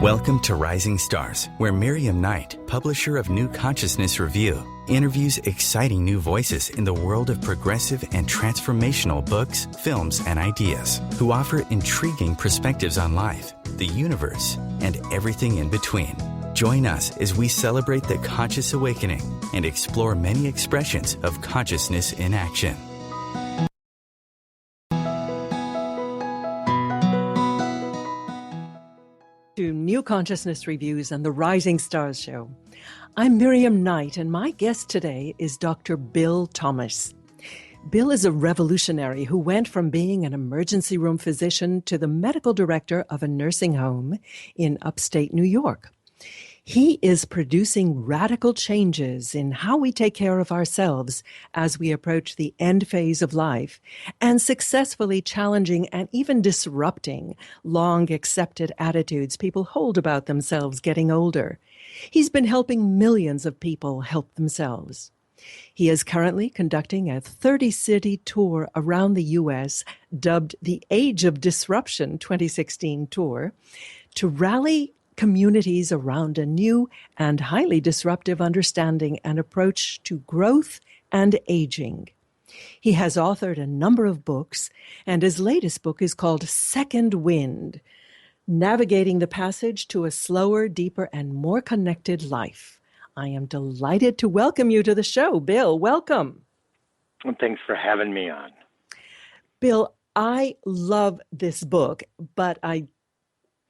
Welcome to Rising Stars, where Miriam Knight, publisher of New Consciousness Review, interviews exciting new voices in the world of progressive and transformational books, films, and ideas, who offer intriguing perspectives on life, the universe, and everything in between. Join us as we celebrate the conscious awakening and explore many expressions of consciousness in action. To New Consciousness Reviews and the Rising Stars Show. I'm Miriam Knight, and my guest today is Dr. Bill Thomas. Bill is a revolutionary who went from being an emergency room physician to the medical director of a nursing home in upstate New York. He is producing radical changes in how we take care of ourselves as we approach the end phase of life, and successfully challenging and even disrupting long accepted attitudes people hold about themselves getting older. He's been helping millions of people help themselves. He is currently conducting a 30-city tour around the U.S., dubbed the Age of Disruption 2016 tour, to rally communities around a new and highly disruptive understanding and approach to growth and aging. He has authored a number of books, and his latest book is called Second Wind, Navigating the Passage to a Slower, Deeper, and More Connected Life. I am delighted to welcome you to the show. Bill, welcome. Well, thanks for having me on. Bill, I love this book, but I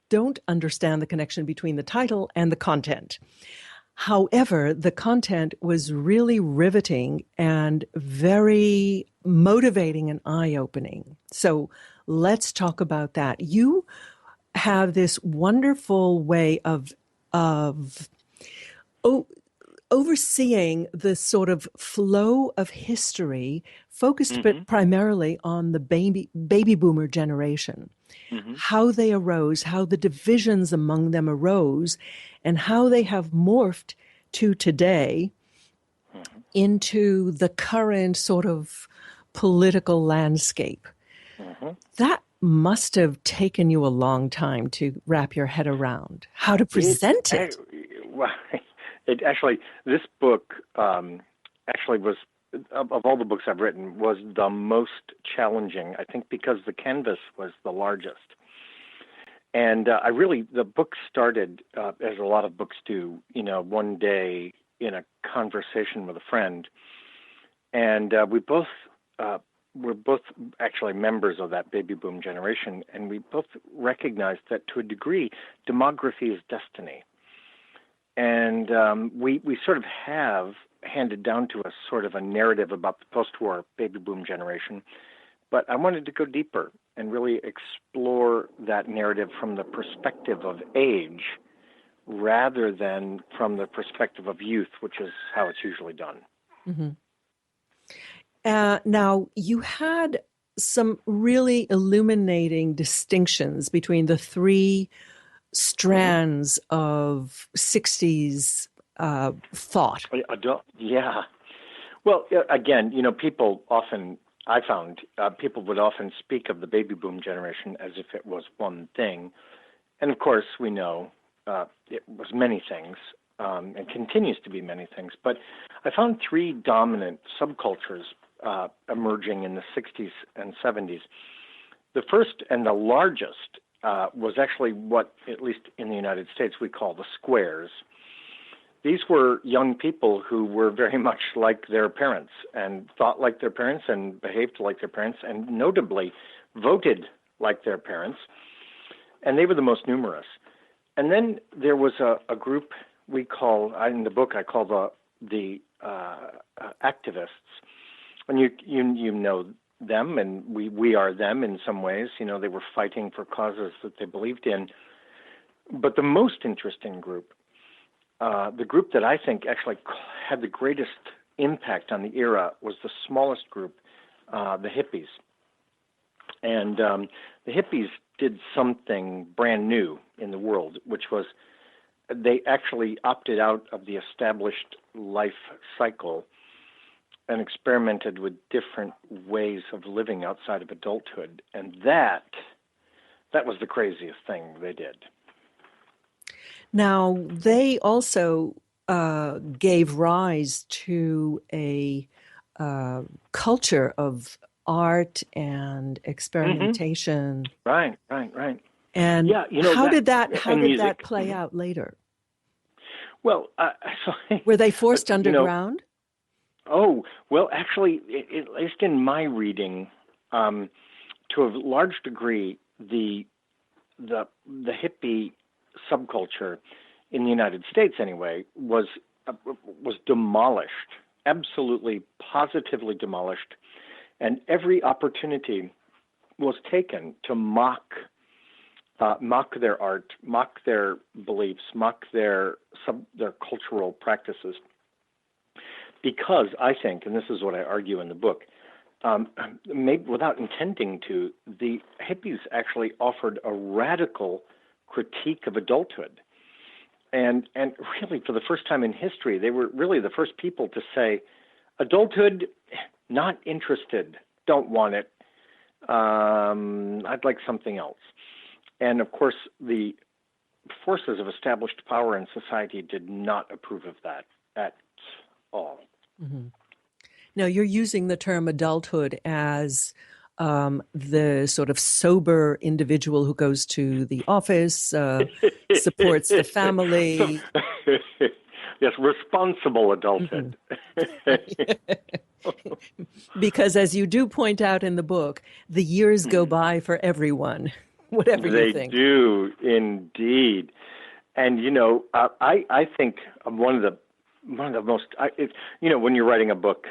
don't understand the connection between the title and the content. However, the content was really riveting and very motivating and eye-opening. So let's talk about that. You have this wonderful way of overseeing the sort of flow of history, focused but primarily on the baby boomer generation. How they arose, how the divisions among them arose, and how they have morphed to today into the current sort of political landscape. That must have taken you a long time to wrap your head around how to present it. This book actually was, of all the books I've written, was the most challenging, I think, because the canvas was the largest. And the book started, as a lot of books do, one day in a conversation with a friend. And we're both actually members of that baby boom generation, and we both recognized that to a degree, demography is destiny. And we sort of have handed down to us sort of a narrative about the post-war baby boom generation, but I wanted to go deeper and really explore that narrative from the perspective of age rather than from the perspective of youth, which is how it's usually done. Now, you had some really illuminating distinctions between the three strands of 60s thought. Yeah. Well, again, people often, I found, people would often speak of the baby boom generation as if it was one thing. And of course, we know it was many things and continues to be many things. But I found three dominant subcultures emerging in the 60s and 70s. The first and the largest was actually what, at least in the United States, we call the squares. These were young people who were very much like their parents and thought like their parents and behaved like their parents and notably voted like their parents. And they were the most numerous. And then there was a group we call, in the book, I call the activists. And you know them, and we are them in some ways. They were fighting for causes that they believed in. But the most interesting group, the group that I think actually had the greatest impact on the era, was the smallest group, the hippies. And the hippies did something brand new in the world, which was they actually opted out of the established life cycle and experimented with different ways of living outside of adulthood. And that was the craziest thing they did. Now, they also gave rise to a culture of art and experimentation. Right. And Yeah, how that, did that and music. play out later? Well, so, Were they forced underground? Oh, well, actually, at least in my reading, to a large degree, the hippie subculture in the United States, anyway, was demolished, absolutely, positively demolished, and every opportunity was taken to mock their art, mock their beliefs, mock their cultural practices. Because I think, and this is what I argue in the book, maybe without intending to, the hippies actually offered a radical critique of adulthood. And really, for the first time in history, they were really the first people to say, adulthood, not interested, don't want it, I'd like something else. And of course, the forces of established power in society did not approve of that at all. Mm-hmm. Now, you're using the term adulthood as the sort of sober individual who goes to the office, supports the family. Yes, responsible adulthood. Mm-hmm. Because as you do point out in the book, the years go by for everyone, whatever you think. They do, indeed. And, I think one of the most, when you're writing a book,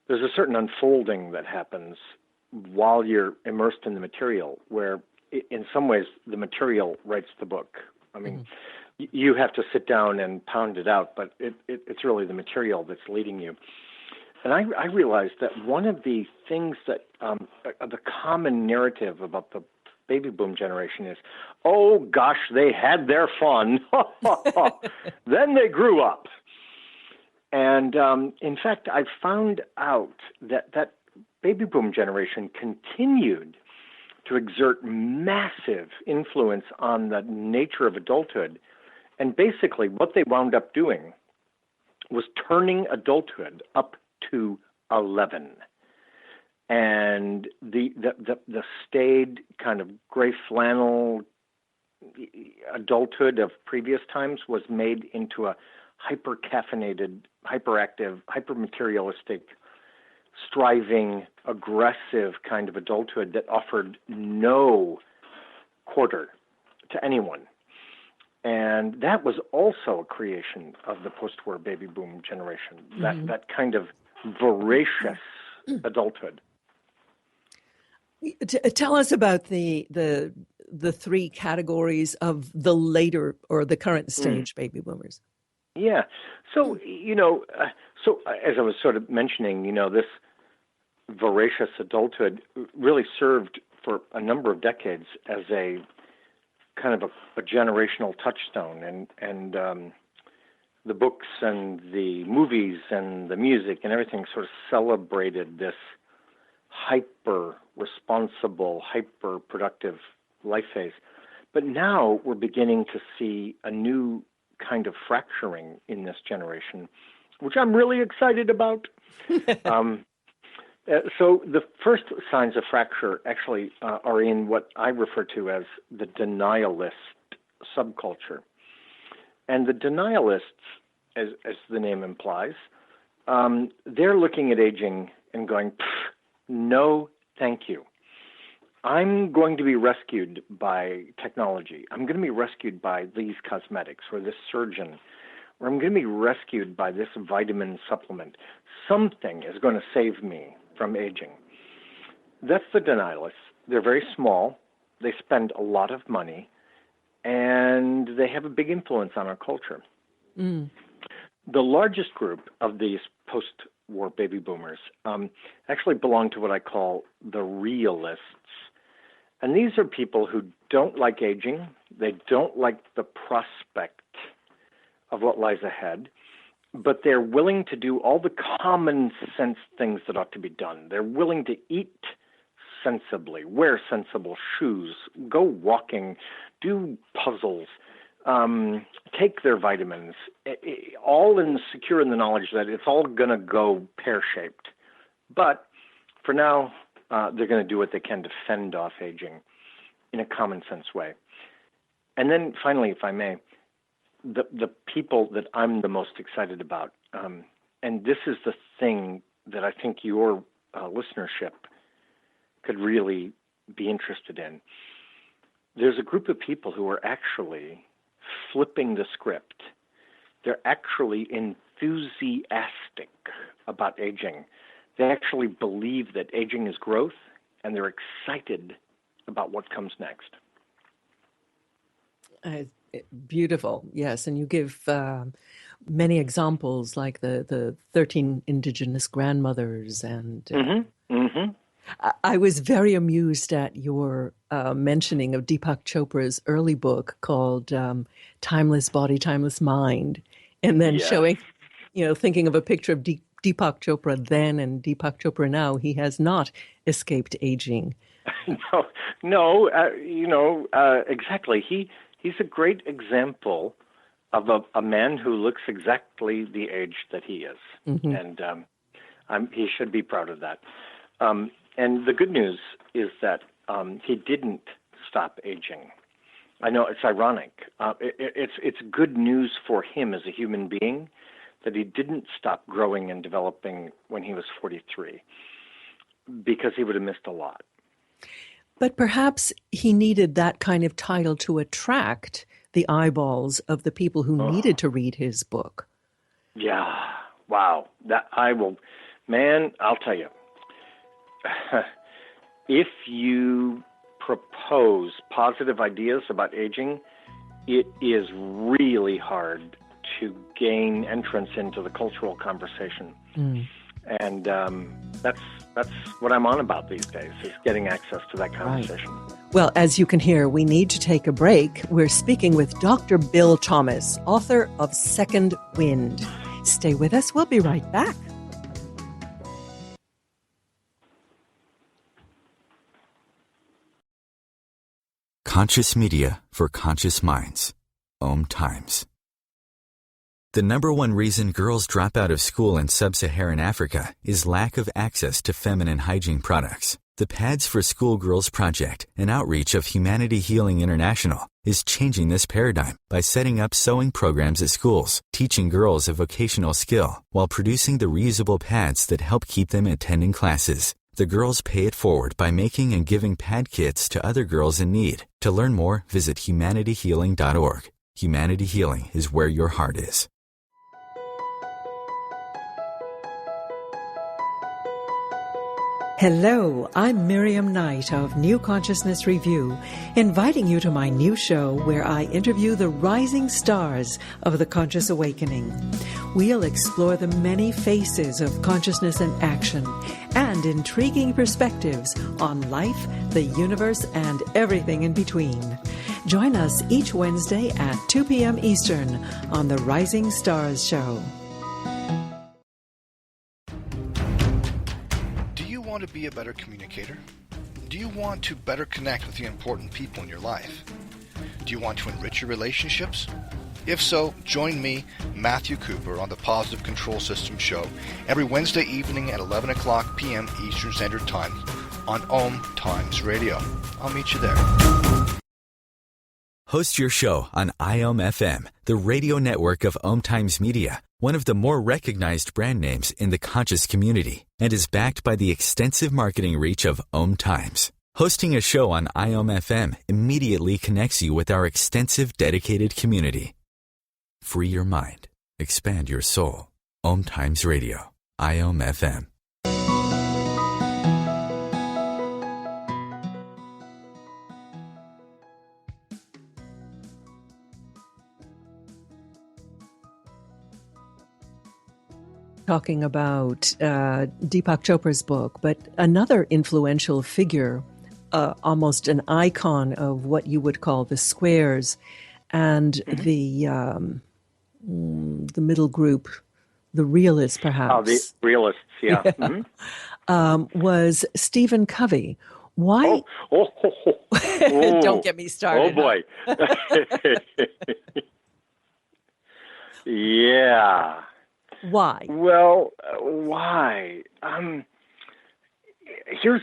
there's a certain unfolding that happens while you're immersed in the material, where in some ways the material writes the book. I mean, you have to sit down and pound it out, but it's really the material that's leading you. And I realized that one of the things that the common narrative about the baby boom generation is, oh gosh, they had their fun. Then they grew up. And in fact, I found out that baby boom generation continued to exert massive influence on the nature of adulthood. And basically what they wound up doing was turning adulthood up to 11. And the staid kind of gray flannel adulthood of previous times was made into a hyper-caffeinated, hyperactive, hyper-materialistic, striving, aggressive kind of adulthood that offered no quarter to anyone. And that was also a creation of the post-war baby boom generation, that kind of voracious adulthood. Tell us about the three categories of the later or the current stage baby boomers. Yeah. So, so as I was sort of mentioning, this voracious adulthood really served for a number of decades as a kind of a generational touchstone. And the books and the movies and the music and everything sort of celebrated this hyper-responsible, hyper-productive life phase. But now we're beginning to see a new kind of fracturing in this generation, which I'm really excited about. So the first signs of fracture actually are in what I refer to as the denialist subculture. And the denialists, as the name implies, they're looking at aging and going, no, thank you. I'm going to be rescued by technology. I'm going to be rescued by these cosmetics or this surgeon, or I'm going to be rescued by this vitamin supplement. Something is going to save me from aging. That's the denialists. They're very small. They spend a lot of money, and they have a big influence on our culture. The largest group of these post-war baby boomers actually belong to what I call the realists. And these are people who don't like aging. They don't like the prospect of what lies ahead, but they're willing to do all the common sense things that ought to be done. They're willing to eat sensibly, wear sensible shoes, go walking, do puzzles, take their vitamins, all secure in the knowledge that it's all going to go pear-shaped. But for now, they're going to do what they can to fend off aging in a common sense way. And then finally, if I may, the people that I'm the most excited about, and this is the thing that I think your listenership could really be interested in. There's a group of people who are actually flipping the script. They're actually enthusiastic about aging. They actually believe that aging is growth, and they're excited about what comes next. Beautiful, yes. And you give many examples, like the 13 indigenous grandmothers. And I was very amused at your mentioning of Deepak Chopra's early book called Timeless Body, Timeless Mind. And then showing, thinking of a picture of Deepak Chopra then and Deepak Chopra now. He has not escaped aging. No, exactly. He's a great example of a man who looks exactly the age that he is. And he should be proud of that. And the good news is that he didn't stop aging. I know it's ironic. It's good news for him as a human being that he didn't stop growing and developing when he was 43, because he would have missed a lot. But perhaps he needed that kind of title to attract the eyeballs of the people who needed to read his book. Yeah. Wow. I'll tell you. If you propose positive ideas about aging, it is really hard to gain entrance into the cultural conversation. And that's what I'm on about these days, is getting access to that conversation. Right. Well, as you can hear, we need to take a break. We're speaking with Dr. Bill Thomas, author of Second Wind. Stay with us. We'll be right back. Conscious media for conscious minds. OMTimes. The number one reason girls drop out of school in sub-Saharan Africa is lack of access to feminine hygiene products. The Pads for Schoolgirls Project, an outreach of Humanity Healing International, is changing this paradigm by setting up sewing programs at schools, teaching girls a vocational skill, while producing the reusable pads that help keep them attending classes. The girls pay it forward by making and giving pad kits to other girls in need. To learn more, visit humanityhealing.org. Humanity Healing is where your heart is. Hello, I'm Miriam Knight of New Consciousness Review, inviting you to my new show where I interview the rising stars of the conscious awakening. We'll explore the many faces of consciousness and action and intriguing perspectives on life, the universe, and everything in between. Join us each Wednesday at 2 p.m. Eastern on the Rising Stars Show. Want to be a better communicator? Do you want to better connect with the important people in your life? Do you want to enrich your relationships? If so, join me, Matthew Cooper, on the Positive Control System Show every Wednesday evening at 11 o'clock p.m. Eastern Standard Time on OMTimes Radio. I'll meet you there. Host your show on IOM-FM, the radio network of OMTimes Media, one of the more recognized brand names in the conscious community, and is backed by the extensive marketing reach of OMTimes. Hosting a show on IOM-FM immediately connects you with our extensive dedicated community. Free your mind. Expand your soul. OMTimes Radio. IOM-FM. Talking about Deepak Chopra's book, but another influential figure, almost an icon of what you would call the squares and the middle group, the realists, perhaps. Oh, the realists, yeah. was Stephen Covey. Why? Don't get me started. Oh, boy. Yeah. Why? Well, why? Here's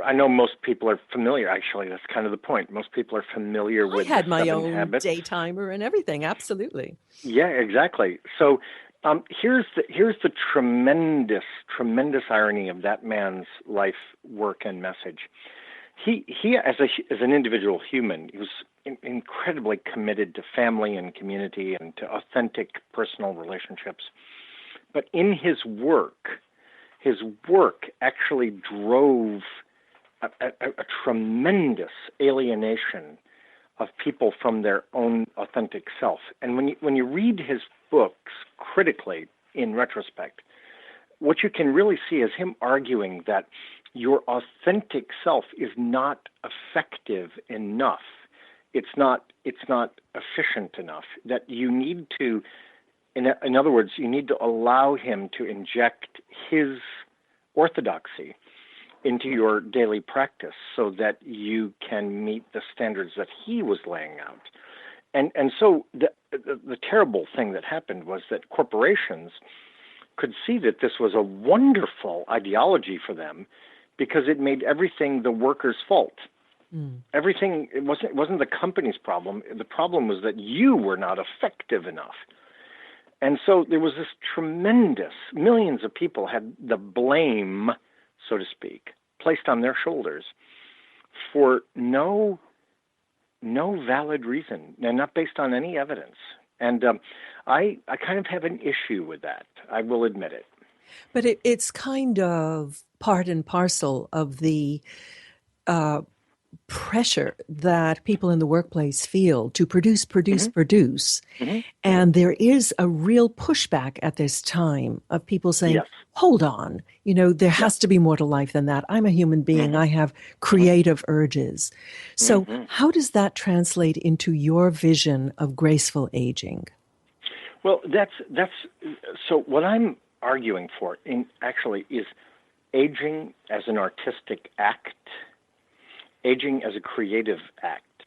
I know most people are familiar. Actually, that's kind of the point. Most people are familiar with I had the my 7 own habits. daytimer and everything. Absolutely. Yeah, exactly. So here's the tremendous irony of that man's life, work, and message. He as an individual human, he was incredibly committed to family and community and to authentic personal relationships. But in his work actually drove a tremendous alienation of people from their own authentic self. And when you read his books critically in retrospect, what you can really see is him arguing that your authentic self is not effective enough. It's not efficient enough. That you need to, in other words, you need to allow him to inject his orthodoxy into your daily practice so that you can meet the standards that he was laying out. And so the terrible thing that happened was that corporations could see that this was a wonderful ideology for them because it made everything the worker's fault. Everything, it wasn't the company's problem. The problem was that you were not effective enough. And so there was this tremendous, millions of people had the blame, so to speak, placed on their shoulders for no valid reason, and not based on any evidence. And I kind of have an issue with that. I will admit it. But it's kind of part and parcel of the pressure that people in the workplace feel to produce. Mm-hmm. And there is a real pushback at this time of people saying, Yes. hold on, there has to be more to life than that. I'm a human being. I have creative urges. So how does that translate into your vision of graceful aging? Well, that's so what I'm arguing for actually is aging as an artistic act, aging as a creative act,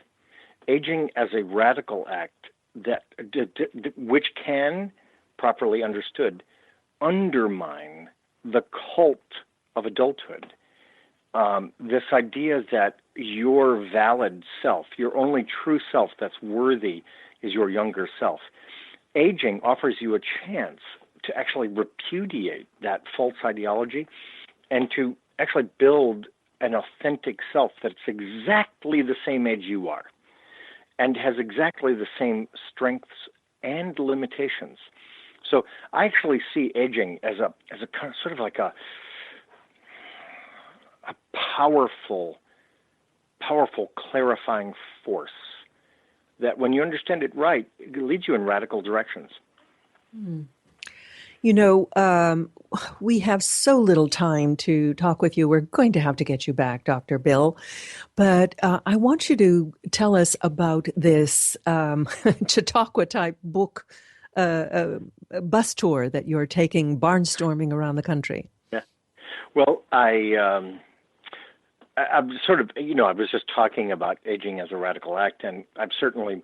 aging as a radical act that which can, properly understood, undermine the cult of adulthood. This idea that your valid self, your only true self that's worthy, is your younger self. Aging offers you a chance to actually repudiate that false ideology and to actually build an authentic self that's exactly the same age you are and has exactly the same strengths and limitations. So I actually see aging as a kind of sort of like a powerful clarifying force that when you understand it right, it leads you in radical directions. We have so little time to talk with you. We're going to have to get you back, Dr. Bill. But I want you to tell us about this Chautauqua-type book bus tour that you're taking, barnstorming around the country. Yeah. Well, I'm sort of, I was just talking about aging as a radical act, and I've certainly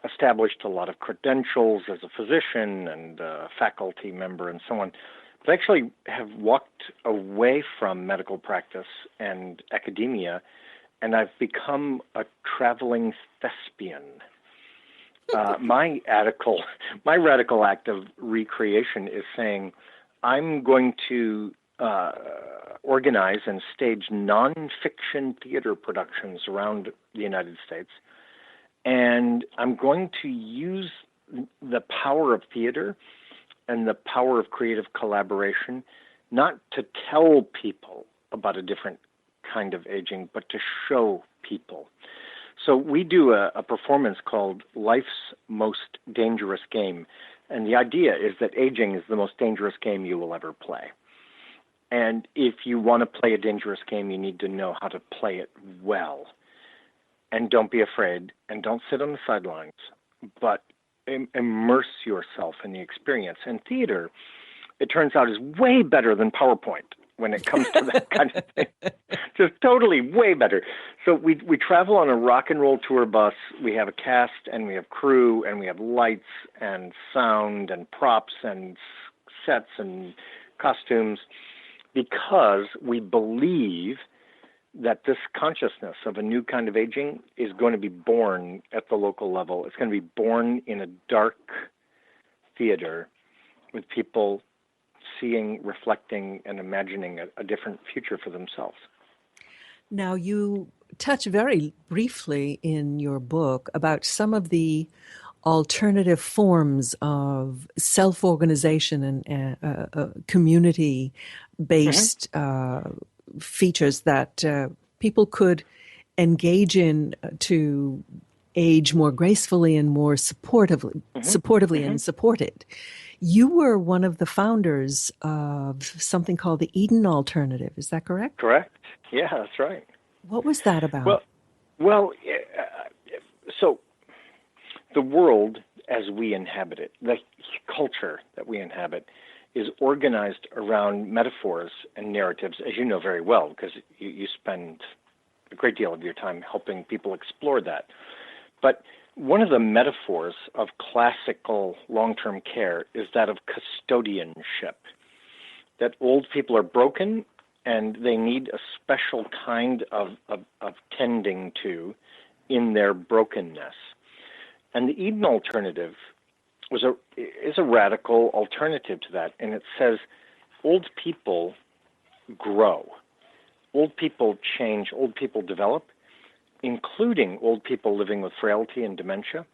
established a lot of credentials as a physician and a faculty member and so on, but I actually have walked away from medical practice and academia, and I've become a traveling thespian. My radical act of recreation is saying I'm going to organize and stage nonfiction theater productions around the United States. And I'm going to use the power of theater and the power of creative collaboration, not to tell people about a different kind of aging, but to show people. So we do a performance called Life's Most Dangerous Game. And the idea is that aging is the most dangerous game you will ever play. And if you want to play a dangerous game, you need to know how to play it well. And don't be afraid, and don't sit on the sidelines, but immerse yourself in the experience. And theater, it turns out, is way better than PowerPoint. when it comes to that kind of thing. Just totally way better. So we travel on a rock and roll tour bus. We have a cast and we have crew and we have lights and sound and props and sets and costumes because we believe that this consciousness of a new kind of aging is going to be born at the local level. It's going to be born in a dark theater with people seeing, reflecting, and imagining a different future for themselves. Now, you touch very briefly in your book about some of the alternative forms of self-organization and community-based features that people could engage in to age more gracefully and more supportively and supported. You were one of the founders of something called the Eden Alternative. Is that correct? Correct. Yeah, that's right. What was that about? So the world as we inhabit it, the culture that we inhabit, is organized around metaphors and narratives, as you know very well, because you spend a great deal of your time helping people explore that. But one of the metaphors of classical long-term care is that of custodianship, that old people are broken and they need a special kind of tending to in their brokenness. And the Eden Alternative is a radical alternative to that, and it says old people grow, old people change, old people develop, including old people living with frailty and dementia,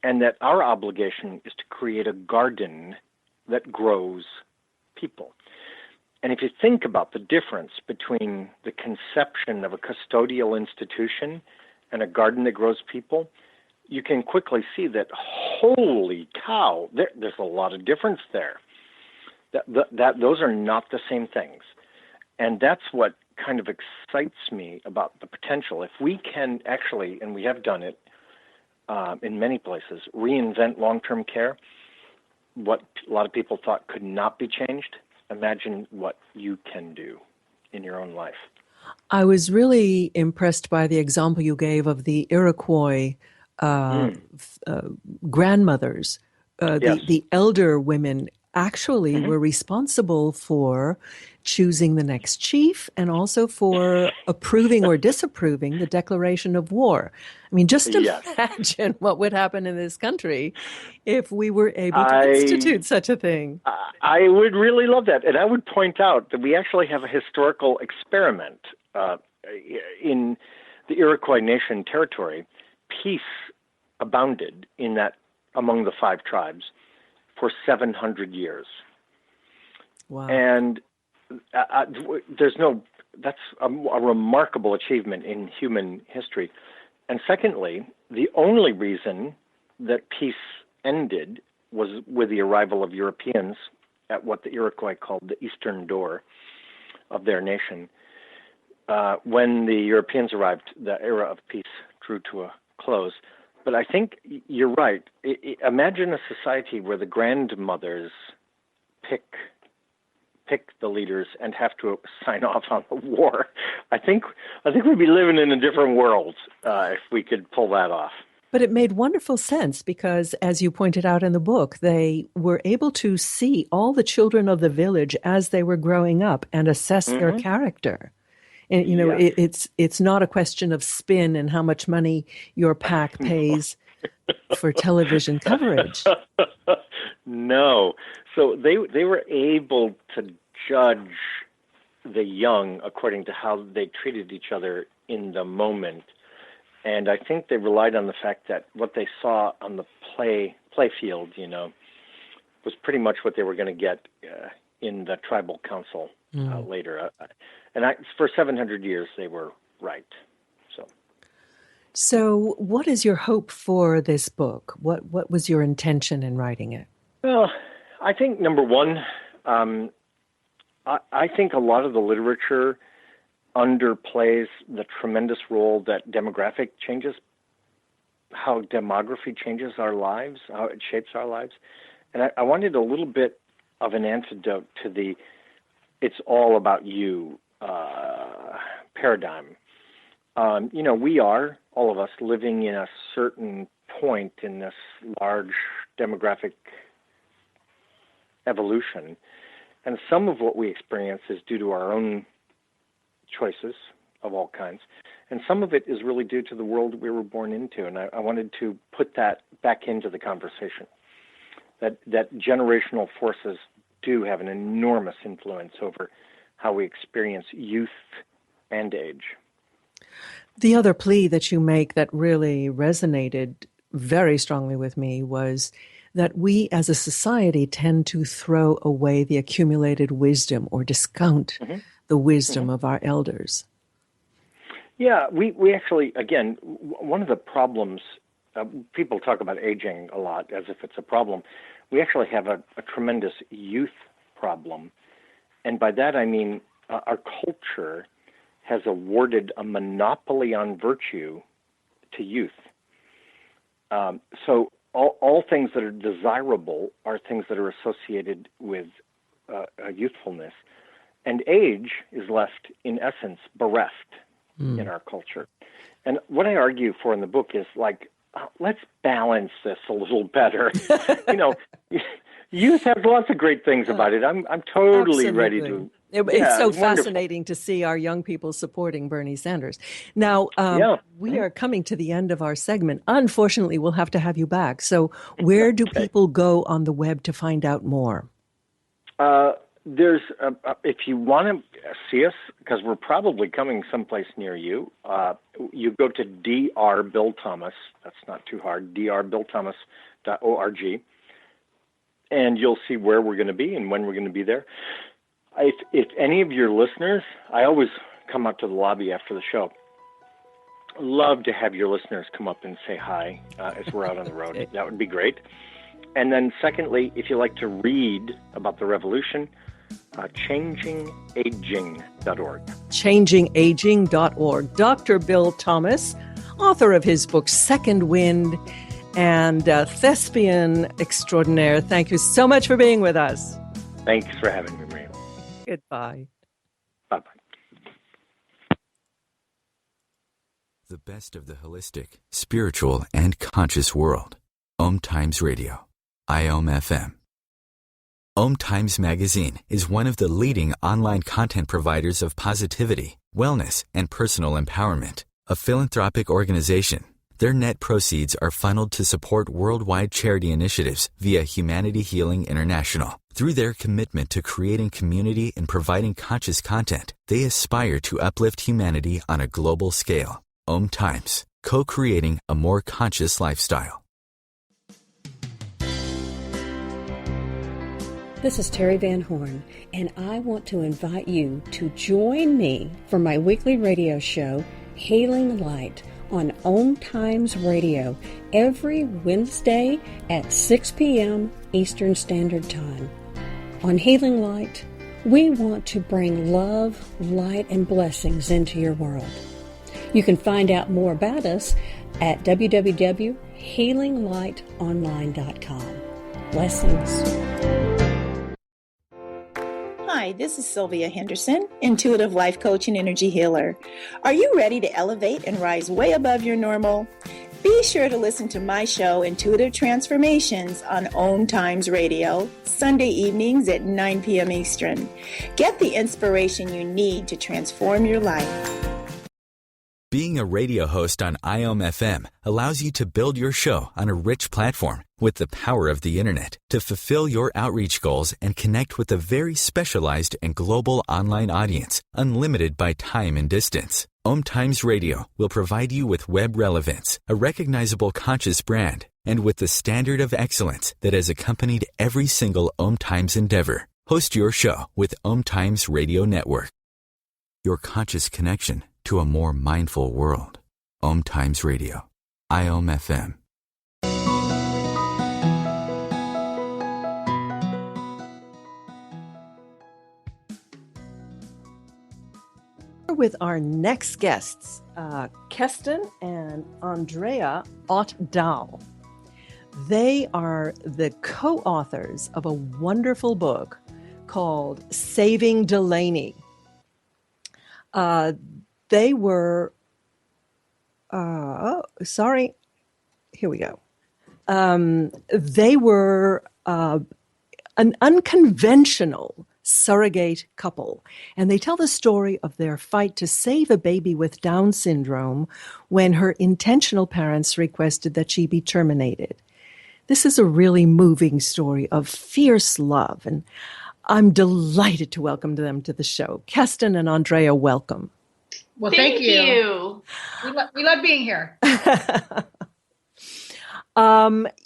and that our obligation is to create a garden that grows people. And if you think about the difference between the conception of a custodial institution and a garden that grows people, you can quickly see that, holy cow, there's a lot of difference there. That those are not the same things. And that's what kind of excites me about the potential. If we can actually, and we have done it in many places, reinvent long-term care, what a lot of people thought could not be changed, imagine what you can do in your own life. I was really impressed by the example you gave of the Iroquois grandmothers. Yes. The elder women actually were responsible for choosing the next chief and also for approving or disapproving the declaration of war. I mean, just imagine what would happen in this country if we were able to institute such a thing. I would really love that. And I would point out that we actually have a historical experiment in the Iroquois Nation territory. Peace abounded in that among the 5 tribes for 700 years. Wow. And that's a remarkable achievement in human history. And secondly, the only reason that peace ended was with the arrival of Europeans at what the Iroquois called the Eastern Door of their nation. When the Europeans arrived, the era of peace drew to a close. But I think you're right. Imagine a society where the grandmothers pick the leaders and have to sign off on the war. I think we'd be living in a different world if we could pull that off. But it made wonderful sense because, as you pointed out in the book, they were able to see all the children of the village as they were growing up and assess their character. And, it's not a question of spin and how much money your PAC pays for television coverage. No. So they were able to judge the young according to how they treated each other in the moment. And I think they relied on the fact that what they saw on the play field, was pretty much what they were going to get in the tribal council later. And for 700 years, they were right. So what is your hope for this book? What was your intention in writing it? Well, I think, number one, I think a lot of the literature underplays the tremendous role that demographic changes, how demography changes our lives, how it shapes our lives. And I wanted a little bit of an antidote to the it's all about you paradigm. We are, all of us, living in a certain point in this large demographic evolution. And some of what we experience is due to our own choices of all kinds. And some of it is really due to the world we were born into. And I wanted to put that back into the conversation, that generational forces do have an enormous influence over how we experience youth and age. The other plea that you make that really resonated very strongly with me was that we as a society tend to throw away the accumulated wisdom or discount the wisdom of our elders. Yeah, we actually, again, one of the problems, people talk about aging a lot as if it's a problem. We actually have a tremendous youth problem. And by that I mean our culture has awarded a monopoly on virtue to youth. So all things that are desirable are things that are associated with youthfulness. And age is left, in essence, bereft in our culture. And what I argue for in the book is let's balance this a little better. Youth has lots of great things about it. I'm totally ready to. It's so fascinating to see our young people supporting Bernie Sanders. Now, we are coming to the end of our segment. Unfortunately, we'll have to have you back. So where do people go on the web to find out more? There's, if you want to see us, because we're probably coming someplace near you, you go to Dr. Bill Thomas. That's not too hard. drbillthomas.org. And you'll see where we're going to be and when we're going to be there. If any of your listeners, I always come up to the lobby after the show. Love to have your listeners come up and say hi as we're out on the road. That would be great. And then secondly, if you like to read about the revolution, changingaging.org. Changingaging.org. Dr. Bill Thomas, author of his book, Second Wind, and thespian extraordinaire. Thank you so much for being with us. Thanks for having me, Maria. Goodbye. Bye-bye. The best of the holistic, spiritual, and conscious world. OMTimes Radio. IOM-FM. OMTimes Magazine is one of the leading online content providers of positivity, wellness, and personal empowerment. A philanthropic organization, their net proceeds are funneled to support worldwide charity initiatives via Humanity Healing International. Through their commitment to creating community and providing conscious content, they aspire to uplift humanity on a global scale. OMTimes, co-creating a more conscious lifestyle. This is Terry Van Horn, and I want to invite you to join me for my weekly radio show, Hailing Light, on OMTimes Radio, every Wednesday at 6 p.m. Eastern Standard Time. On Hailing Light, we want to bring love, light, and blessings into your world. You can find out more about us at www.healinglightonline.com. Blessings. Hi, this is Sylvia Henderson, intuitive life coach and energy healer. Are you ready to elevate and rise way above your normal? Be sure to listen to my show, Intuitive Transformations, on OMTimes Radio, Sunday evenings at 9 p.m. Eastern. Get the inspiration you need to transform your life. Being a radio host on IOM-FM allows you to build your show on a rich platform with the power of the internet to fulfill your outreach goals and connect with a very specialized and global online audience, unlimited by time and distance. OMTimes Radio will provide you with web relevance, a recognizable conscious brand, and with the standard of excellence that has accompanied every single OMTimes endeavor. Host your show with OMTimes Radio Network. Your conscious connection to a more mindful world. OMTimes Radio. IOM-FM. With our next guests, Keston and Andréa Ott-Dahl. They are the co-authors of a wonderful book called Saving Delaney. They were, here we go. They were an unconventional surrogate couple, and they tell the story of their fight to save a baby with Down syndrome when her intentional parents requested that she be terminated. This is a really moving story of fierce love, and I'm delighted to welcome them to the show. Keston and Andrea, welcome. Well, thank you. We love being here.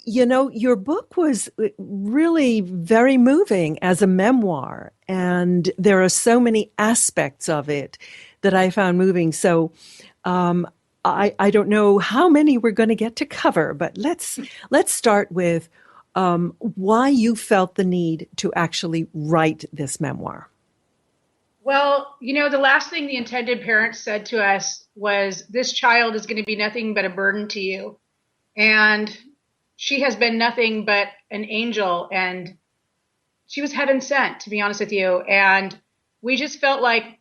Your book was really very moving as a memoir, and there are so many aspects of it that I found moving. So I don't know how many we're going to get to cover, but let's start with why you felt the need to actually write this memoir. Well, the last thing the intended parents said to us was, this child is going to be nothing but a burden to you. And she has been nothing but an angel, and she was heaven sent, to be honest with you. And we just felt like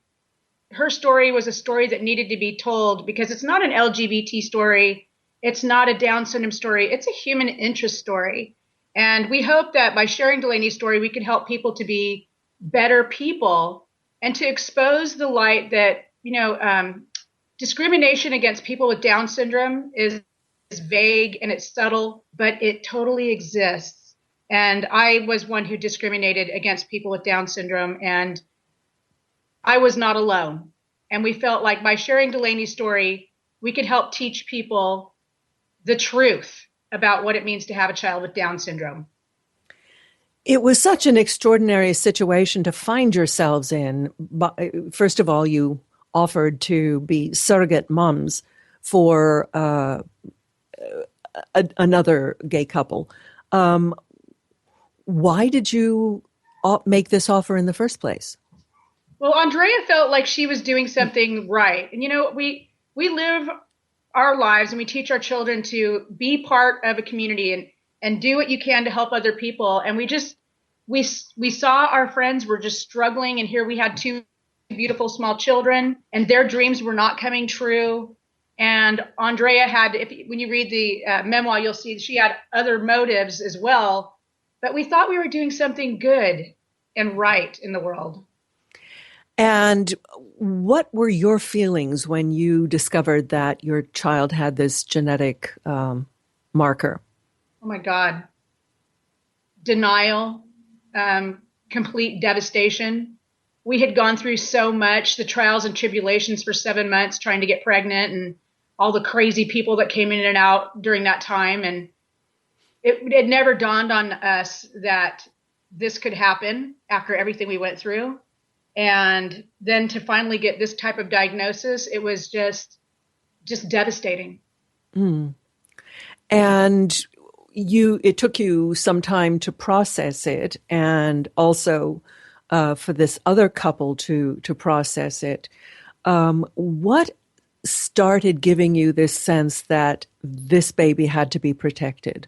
her story was a story that needed to be told, because it's not an LGBT story. It's not a Down syndrome story. It's a human interest story. And we hope that by sharing Delaney's story, we can help people to be better people and to expose the light that, discrimination against people with Down syndrome is vague and it's subtle, but it totally exists. And I was one who discriminated against people with Down syndrome, and I was not alone. And we felt like by sharing Delaney's story, we could help teach people the truth about what it means to have a child with Down syndrome. It was such an extraordinary situation to find yourselves in. First of all, you offered to be surrogate moms for another gay couple. Why did you make this offer in the first place? Well, Andrea felt like she was doing something right. And, we live our lives and we teach our children to be part of a community and do what you can to help other people. And we saw our friends were just struggling. And here we had two beautiful small children, and their dreams were not coming true. And Andrea had, when you read the memoir, you'll see she had other motives as well. But we thought we were doing something good and right in the world. And what were your feelings when you discovered that your child had this genetic marker? Oh, my God. Denial, complete devastation. We had gone through so much, the trials and tribulations for 7 months trying to get pregnant, and all the crazy people that came in and out during that time. And it had never dawned on us that this could happen after everything we went through. And then to finally get this type of diagnosis, it was just devastating. Mm. And it took you some time to process it, and also for this other couple to process it. What started giving you this sense that this baby had to be protected?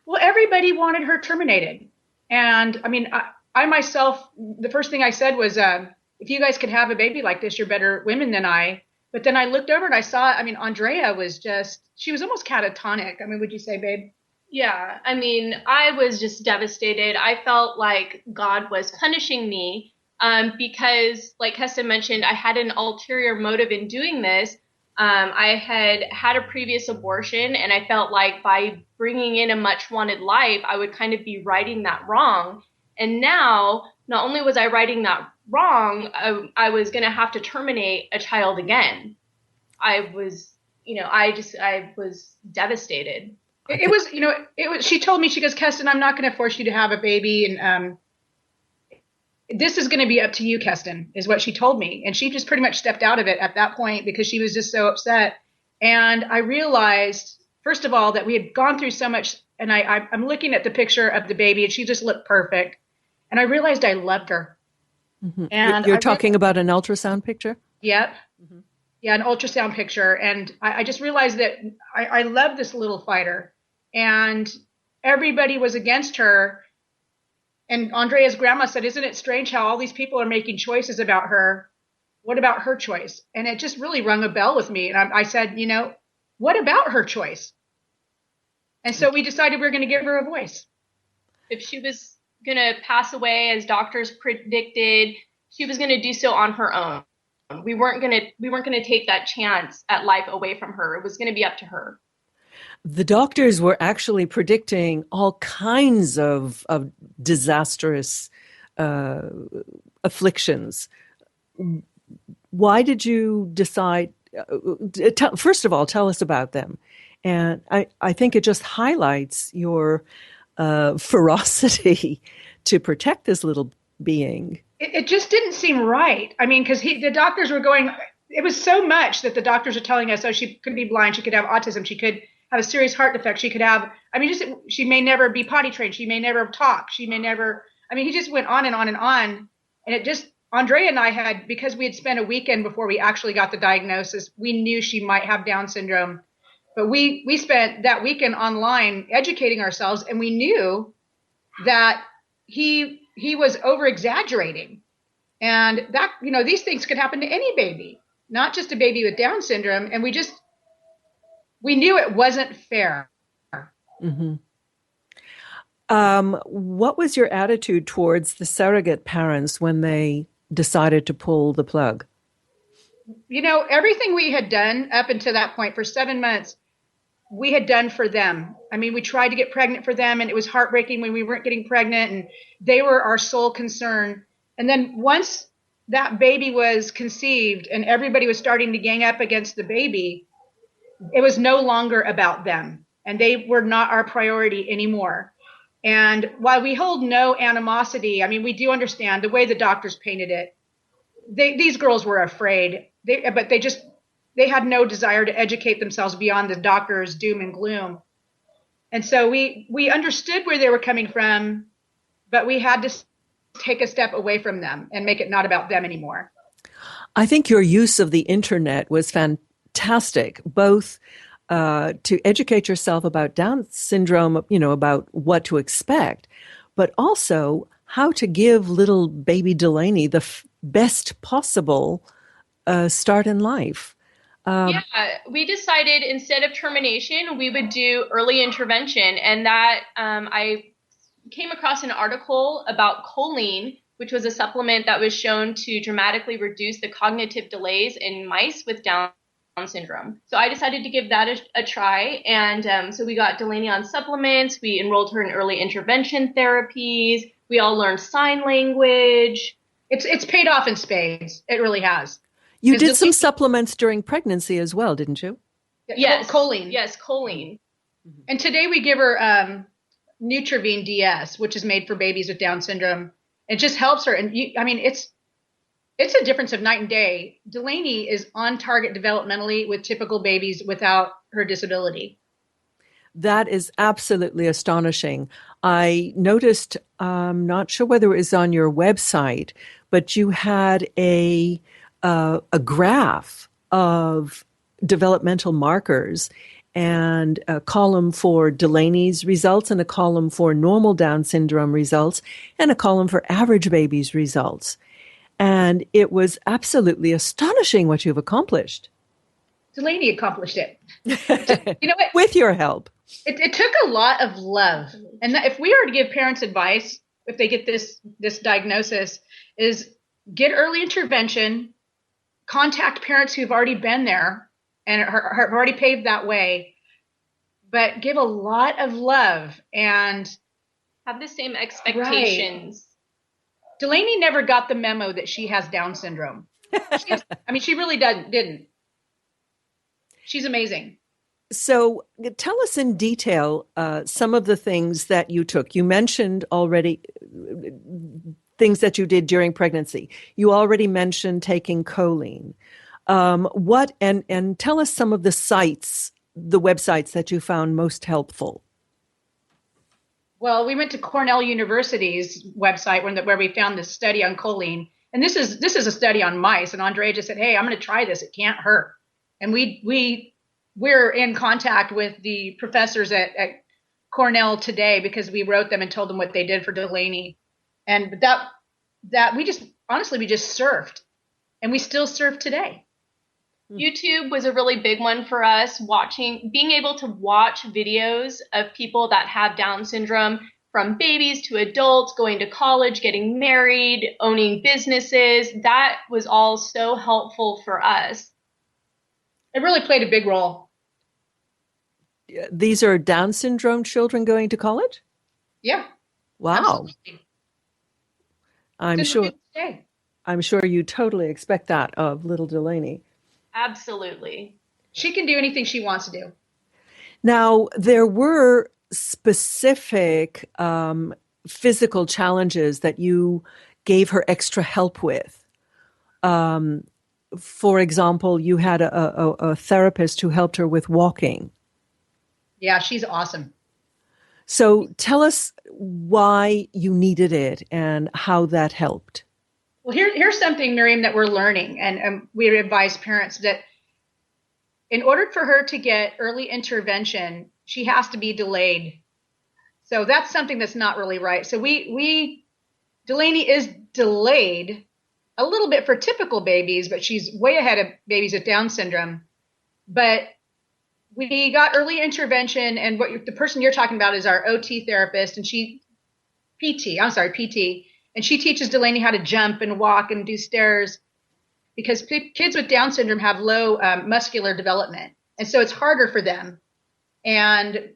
Well, everybody wanted her terminated. And I mean, I myself, the first thing I said was, if you guys could have a baby like this, you're better women than I. But then I looked over and I saw, Andrea was she was almost catatonic. Would you say, babe? Yeah. I was just devastated. I felt like God was punishing me because, like Keston mentioned, I had an ulterior motive in doing this. I had a previous abortion, and I felt like by bringing in a much wanted life, I would kind of be righting that wrong. And now, not only was I righting that wrong, I was going to have to terminate a child again. I was devastated. It was, she told me, she goes, Keston, I'm not going to force you to have a baby. And this is going to be up to you, Keston, is what she told me. And she just pretty much stepped out of it at that point because she was just so upset. And I realized, first of all, that we had gone through so much. And I'm looking at the picture of the baby, and she just looked perfect. And I realized I loved her. Mm-hmm. And you're talking about an ultrasound picture? Yep. Mm-hmm. Yeah, an ultrasound picture. And I just realized that I love this little fighter. And everybody was against her. And Andrea's grandma said, isn't it strange how all these people are making choices about her? What about her choice? And it just really rung a bell with me. And I said, what about her choice? And so we decided we were going to give her a voice. If she was going to pass away as doctors predicted, she was going to do so on her own. We weren't going to take that chance at life away from her. It was going to be up to her. The doctors were actually predicting all kinds of disastrous afflictions. Why did you decide? First of all, tell us about them. And I think it just highlights your ferocity to protect this little being. It just didn't seem right. I mean, because the doctors were going, it was so much that the doctors are telling us, she could be blind, she could have autism, she could have a serious heart defect, she could have, she may never be potty trained, she may never talk, she may never, he just went on and on and on. And it just, Andrea and I had, because we had spent a weekend before we actually got the diagnosis, we knew she might have Down syndrome. But we spent that weekend online educating ourselves, and we knew that he was over exaggerating, and that, these things could happen to any baby, not just a baby with Down syndrome. And we knew it wasn't fair. Mm-hmm. What was your attitude towards the surrogate parents when they decided to pull the plug? Everything we had done up until that point for 7 months, we had done for them. We tried to get pregnant for them, and it was heartbreaking when we weren't getting pregnant, and they were our sole concern. And then once that baby was conceived and everybody was starting to gang up against the baby, it was no longer about them, and they were not our priority anymore. And while we hold no animosity, we do understand the way the doctors painted it. These girls were afraid, but they had no desire to educate themselves beyond the doctor's doom and gloom. And so we understood where they were coming from, but we had to take a step away from them and make it not about them anymore. I think your use of the internet was fantastic, both to educate yourself about Down syndrome, about what to expect, but also how to give little baby Delaney the best possible start in life. We decided instead of termination, we would do early intervention. And that I came across an article about choline, which was a supplement that was shown to dramatically reduce the cognitive delays in mice with Down syndrome. So I decided to give that a try. And so we got Delaney on supplements. We enrolled her in early intervention therapies. We all learned sign language. It's paid off in spades. It really has. You did some supplements during pregnancy as well, didn't you? Yes. Choline. Yes, choline. And today we give her Nutravine DS, which is made for babies with Down syndrome. It just helps her. And it's a difference of night and day. Delaney is on target developmentally with typical babies without her disability. That is absolutely astonishing. I noticed, I'm not sure whether it was on your website, but you had a graph of developmental markers and a column for Delaney's results and a column for normal Down syndrome results and a column for average babies' results. And it was absolutely astonishing what you've accomplished. Delaney accomplished it. With your help. It took a lot of love. And if we were to give parents advice, if they get this diagnosis, is get early intervention, contact parents who've already been there and have already paved that way, but give a lot of love and have the same expectations. Right. Delaney never got the memo that she has Down syndrome. She really didn't. She's amazing. So tell us in detail some of the things that you took. You mentioned already things that you did during pregnancy. You already mentioned taking choline. And tell us some of the websites that you found most helpful. Well, we went to Cornell University's website where we found this study on choline. And this is a study on mice. And Andrea just said, hey, I'm going to try this. It can't hurt. And we're in contact with the professors at Cornell today because we wrote them and told them what they did for Delaney. And we just surfed, and we still surf today. YouTube was a really big one for us, being able to watch videos of people that have Down syndrome, from babies to adults, going to college, getting married, owning businesses. That was all so helpful for us. It really played a big role. These are Down syndrome children going to college? Yeah. Wow. Absolutely. I'm sure you totally expect that of little Delaney. Absolutely. She can do anything she wants to do. Now, there were specific physical challenges that you gave her extra help with. For example, you had a therapist who helped her with walking. Yeah, she's awesome. So tell us why you needed it and how that helped. Well, here's something, Miriam, that we're learning, and we advise parents that in order for her to get early intervention, she has to be delayed. So that's something that's not really right. So Delaney is delayed a little bit for typical babies, but she's way ahead of babies with Down syndrome. But we got early intervention, and the person you're talking about is our OT therapist, and PT, and she teaches Delaney how to jump and walk and do stairs, because kids with Down syndrome have low muscular development, and so it's harder for them. And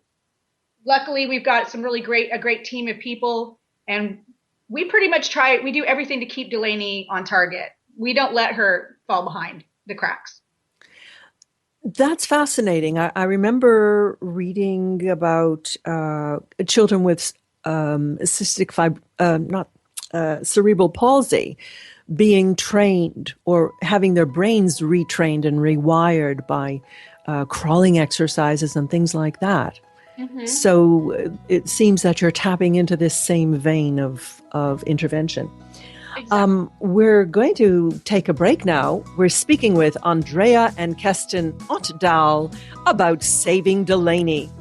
luckily, we've got a great team of people, and we pretty much we do everything to keep Delaney on target. We don't let her fall behind the cracks. That's fascinating. I remember reading about children with cerebral palsy being trained or having their brains retrained and rewired by crawling exercises and things like that. Mm-hmm. So it seems that you're tapping into this same vein of intervention. Exactly. We're going to take a break now. We're speaking with Andrea and Keston Ott-Dahl about saving Delaney.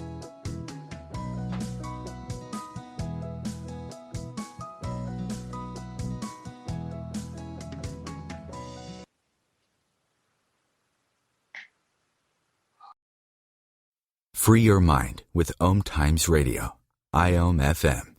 Free your mind with OMTimes Radio, IOM-FM.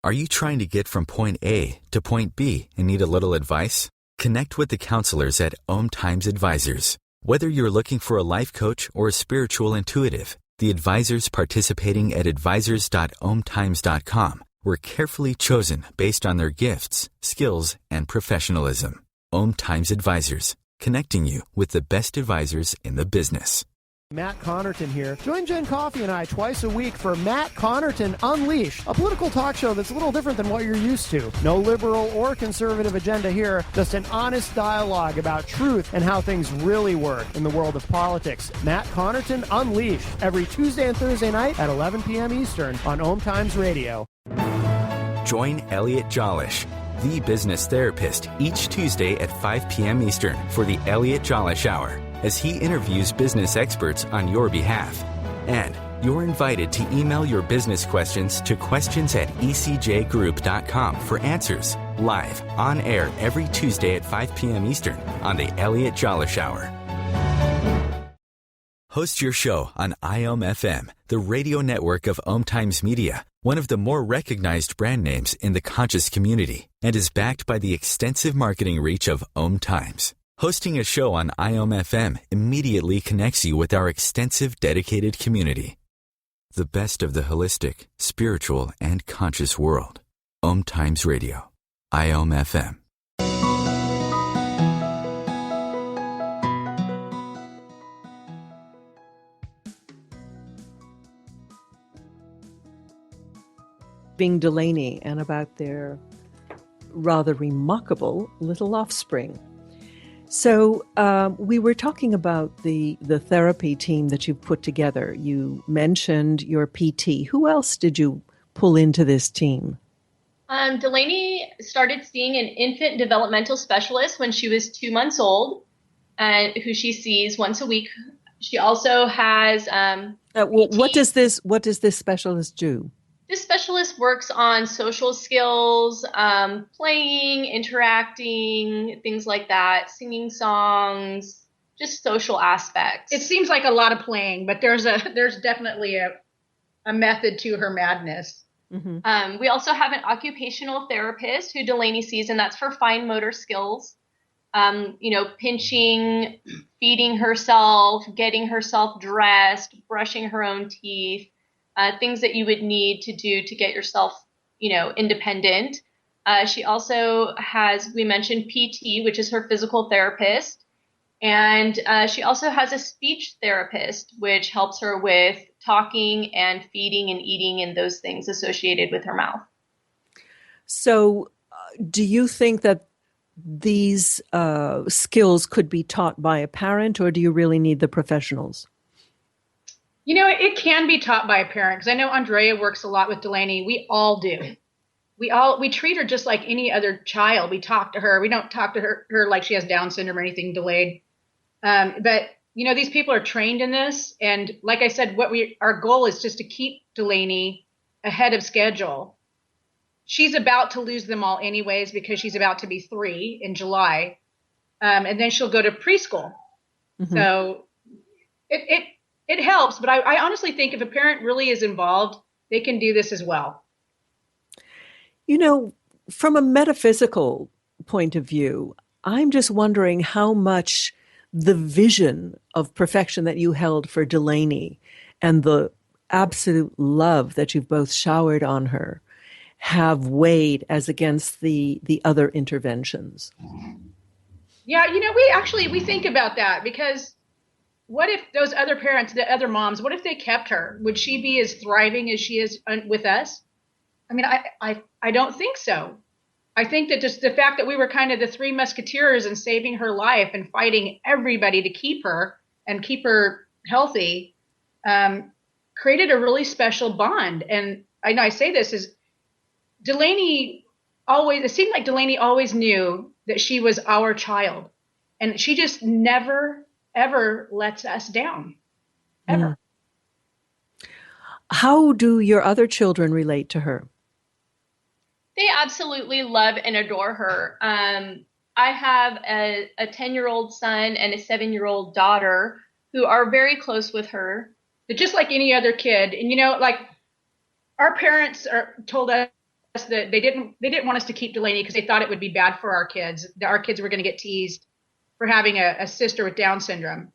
Are you trying to get from point A to point B and need a little advice? Connect with the counselors at OMTimes Advisors. Whether you're looking for a life coach or a spiritual intuitive, the advisors participating at advisors.omtimes.com were carefully chosen based on their gifts, skills, and professionalism. OMTimes Advisors, connecting you with the best advisors in the business. Matt Connerton here. Join Jen Coffey and I twice a week for Matt Connerton Unleashed, a political talk show that's a little different than what you're used to. No liberal or conservative agenda here, just an honest dialogue about truth and how things really work in the world of politics. Matt Connerton Unleashed, every Tuesday and Thursday night at 11 p.m. Eastern on OMTimes Radio. Join Elliot Jolish, the business therapist, each Tuesday at 5 p.m. Eastern for the Elliot Jolish Hour, as he interviews business experts on your behalf. And you're invited to email your business questions to questions@ecjgroup.com for answers, live, on air every Tuesday at 5 p.m. Eastern on the Elliot Jolish Hour. Host your show on IOM-FM, the radio network of OMTimes Media, one of the more recognized brand names in the conscious community, and is backed by the extensive marketing reach of OMTimes. Hosting a show on IOM-FM immediately connects you with our extensive dedicated community. The best of the holistic, spiritual, and conscious world. OMTimes Radio. IOM-FM. Being Delaney and about their rather remarkable little offspring. So we were talking about the therapy team that you've put together. You mentioned your PT. Who else did you pull into this team? Delaney started seeing an infant developmental specialist when she was 2 months old, and who she sees once a week. She also has what does this specialist do? This specialist works on social skills, playing, interacting, things like that, singing songs, just social aspects. It seems like a lot of playing, but there's definitely a method to her madness. Mm-hmm. We also have an occupational therapist who Delaney sees, and that's for fine motor skills. Pinching, feeding herself, getting herself dressed, brushing her own teeth, things that you would need to do to get yourself, independent. She also has, we mentioned PT, which is her physical therapist. And she also has a speech therapist, which helps her with talking and feeding and eating and those things associated with her mouth. So do you think that these skills could be taught by a parent, or do you really need the professionals? It can be taught by a parent, because I know Andrea works a lot with Delaney. We all do. We treat her just like any other child. We talk to her. We don't talk to her like she has Down syndrome or anything delayed. But these people are trained in this, and like I said, our goal is just to keep Delaney ahead of schedule. She's about to lose them all anyways, because she's about to be 3 in July, and then she'll go to preschool. Mm-hmm. So it helps, but I honestly think if a parent really is involved, they can do this as well. From a metaphysical point of view, I'm just wondering how much the vision of perfection that you held for Delaney and the absolute love that you've both showered on her have weighed as against the other interventions. Yeah, we think about that, because what if those other parents, the other moms, what if they kept her? Would she be as thriving as she is with us? I mean, I don't think so. I think that just the fact that we were kind of the 3 musketeers and saving her life and fighting everybody to keep her and keep her healthy created a really special bond. And I know I say this is it seemed like Delaney always knew that she was our child, and she just never, ever lets us down, ever. How do your other children relate to her? They absolutely love and adore her. I have a 10-year-old son and a 7-year-old daughter who are very close with her. But just like any other kid, and like our parents told us that they didn't want us to keep Delaney because they thought it would be bad for our kids. That our kids were going to get teased for having a sister with Down syndrome.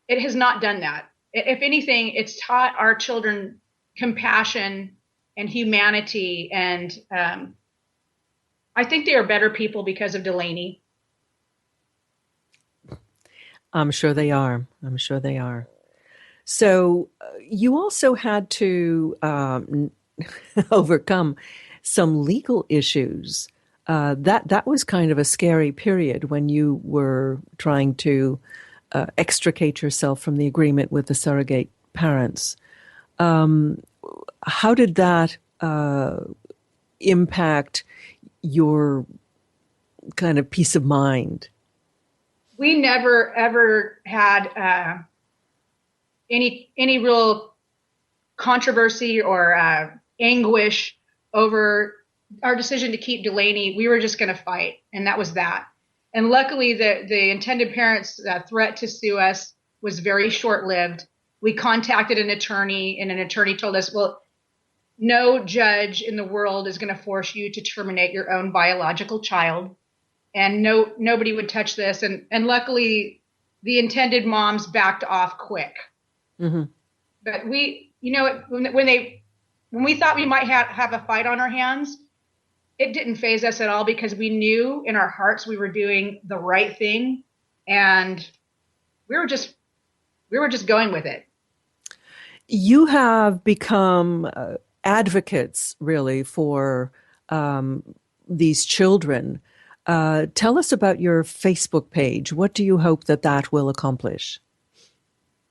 It has not done that. If anything, it's taught our children compassion and humanity, and I think they are better people because of Delaney. I'm sure they are. So you also had to overcome some legal issues. That was kind of a scary period when you were trying to extricate yourself from the agreement with the surrogate parents. How did that impact your kind of peace of mind? We never ever had any real controversy or anguish over our decision to keep Delaney. We were just going to fight, and that was that. And luckily, the intended parents' threat to sue us was very short-lived. We contacted an attorney, and an attorney told us, well, no judge in the world is going to force you to terminate your own biological child, and nobody would touch this. And luckily, the intended moms backed off quick. Mm-hmm. But we, when we thought we might have a fight on our hands, it didn't faze us at all, because we knew in our hearts we were doing the right thing, and we were just going with it. You have become advocates, really, for these children. Tell us about your Facebook page. What do you hope that will accomplish?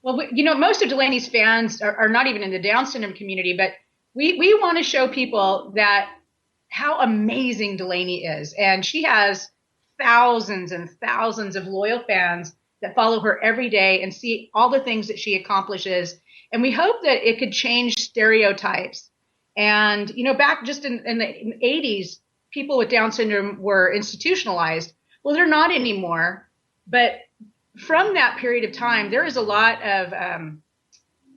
Well, most of Delaney's fans are not even in the Down syndrome community, but we want to show people that how amazing Delaney is. And she has thousands and thousands of loyal fans that follow her every day and see all the things that she accomplishes. And we hope that it could change stereotypes And, back just in the 80s, people with Down syndrome were institutionalized. Well, they're not anymore. But from that period of time, there is a lot of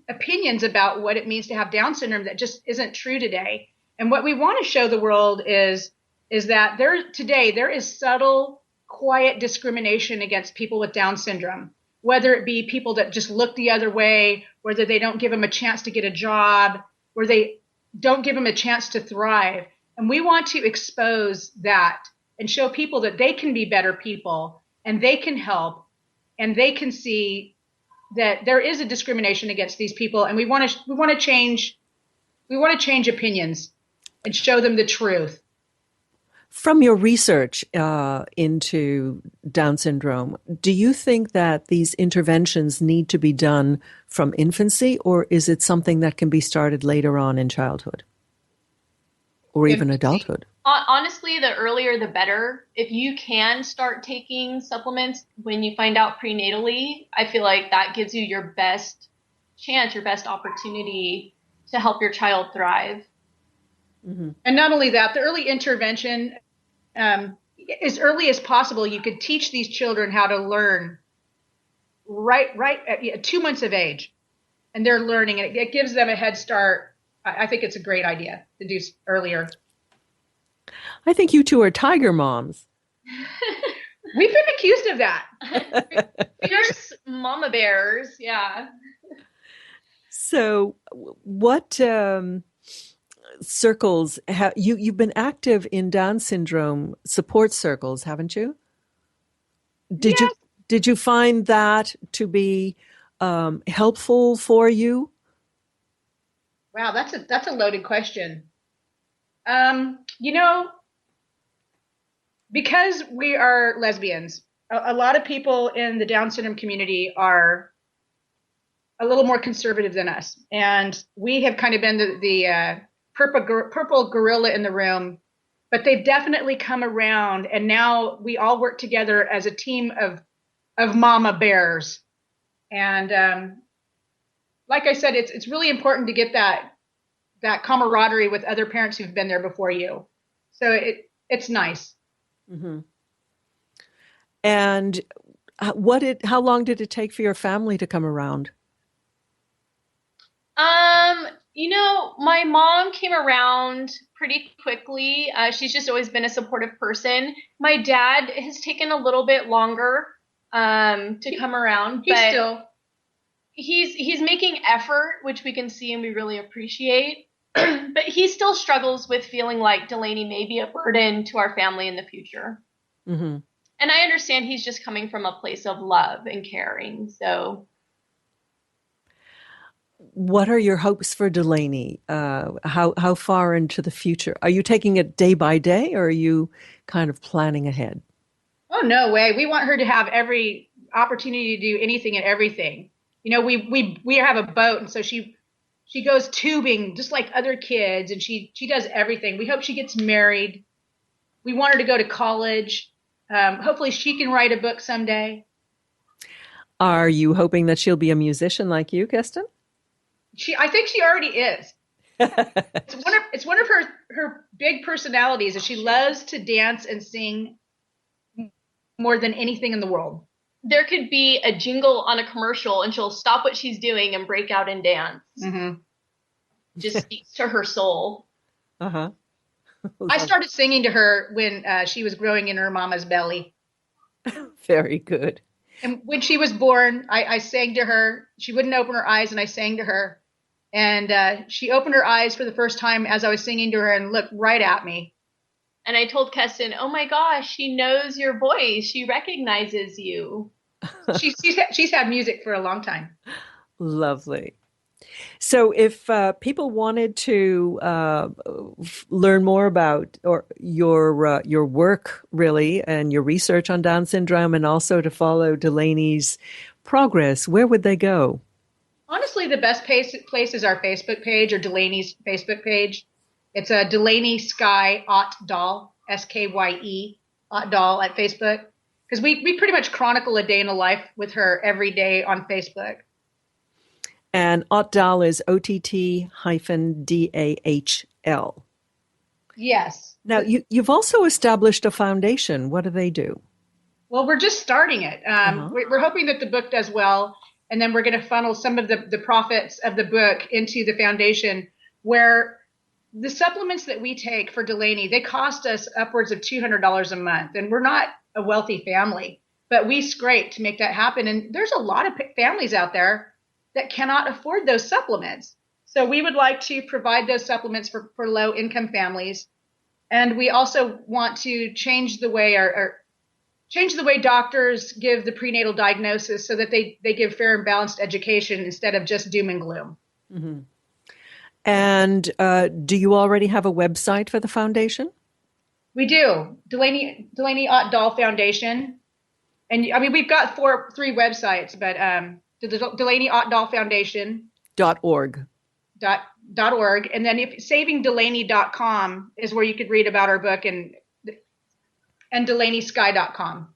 opinions about what it means to have Down syndrome that just isn't true today. And what we want to show the world is that there is subtle, quiet discrimination against people with Down syndrome, whether it be people that just look the other way, whether they don't give them a chance to get a job, where they don't give them a chance to thrive. And we want to expose that and show people that they can be better people and they can help and they can see that there is a discrimination against these people. And we want to change opinions and show them the truth. From your research into Down syndrome, do you think that these interventions need to be done from infancy, or is it something that can be started later on in childhood or even adulthood? Honestly, the earlier the better. If you can start taking supplements when you find out prenatally, I feel like that gives you your best chance, your best opportunity to help your child thrive. Mm-hmm. And not only that, the early intervention, as early as possible, you could teach these children how to learn right at 2 months of age. And they're learning, and it gives them a head start. I think it's a great idea to do earlier. I think you two are tiger moms. We've been accused of that. Fierce mama bears, yeah. So what circles have you've been active in Down syndrome support circles, haven't you? Did you find that to be helpful for you? Wow, that's a loaded question. Because we are lesbians, a lot of people in the Down syndrome community are a little more conservative than us. And we have kind of been the purple gorilla in the room, but they've definitely come around. And now we all work together as a team of mama bears. And like I said, it's really important to get that camaraderie with other parents who've been there before you. So it's nice. Mm-hmm. And how long did it take for your family to come around? My mom came around pretty quickly. She's just always been a supportive person. My dad has taken a little bit longer to come around, but he's making effort, which we can see and we really appreciate. But he still struggles with feeling like Delaney may be a burden to our family in the future. Mm-hmm. And I understand he's just coming from a place of love and caring. So, what are your hopes for Delaney? How far into the future? Are you taking it day by day, or are you kind of planning ahead? Oh, no way. We want her to have every opportunity to do anything and everything. We have a boat, and so she goes tubing just like other kids, and she does everything. We hope she gets married. We want her to go to college. Hopefully she can write a book someday. Are you hoping that she'll be a musician like you, Keston? I think she already is. It's one of her big personalities, is she loves to dance and sing more than anything in the world. There could be a jingle on a commercial and she'll stop what she's doing and break out and dance. Mm-hmm. Just speaks to her soul. Uh-huh. I started singing to her when she was growing in her mama's belly. Very good. And when she was born, I sang to her. She wouldn't open her eyes, and I sang to her. And she opened her eyes for the first time as I was singing to her and looked right at me. And I told Keston, oh my gosh, she knows your voice. She recognizes you. She's had music for a long time. Lovely. So if people wanted to learn more about your work, really, and your research on Down syndrome, and also to follow Delaney's progress, where would they go? Honestly, the best place is our Facebook page, or Delaney's Facebook page. It's a Delaney Skye Ott-Dahl, Skye Ott-Dahl at Facebook, because we pretty much chronicle a day in the life with her every day on Facebook. And Ott-Dahl is OTT-DAHL. Yes. Now, you've also established a foundation. What do they do? Well, we're just starting it. We're hoping that the book does well, and then we're going to funnel some of the profits of the book into the foundation, where the supplements that we take for Delaney, they cost us upwards of $200 a month. And we're not a wealthy family, but we scrape to make that happen. And there's a lot of families out there that cannot afford those supplements. So we would like to provide those supplements for low income families. And we also want to change the way doctors give the prenatal diagnosis so that they give fair and balanced education instead of just doom and gloom. Mm-hmm. And do you already have a website for the foundation? We do. Delaney Ott-Dahl Foundation. And I mean, we've got three websites, but the Delaney Ott-Dahl Foundation. .org. .org. And then savingdelaney.com is where you could read about our book, and DelaneySky.com.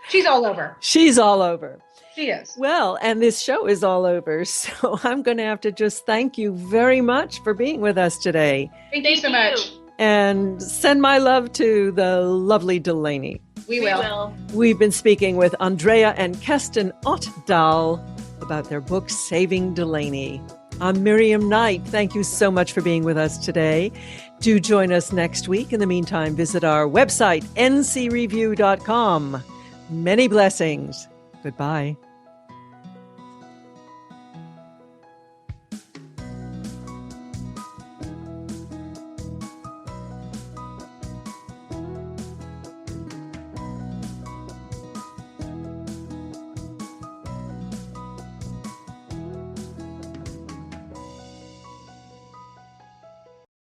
She's all over. She's all over. She is. Well, and this show is all over. So I'm going to have to just thank you very much for being with us today. Thank you so much. And send my love to the lovely Delaney. We will. We've been speaking with Andrea and Keston Ott-Dahl about their book, Saving Delaney. I'm Miriam Knight. Thank you so much for being with us today. Do join us next week. In the meantime, visit our website, ncreview.com. Many blessings. Goodbye.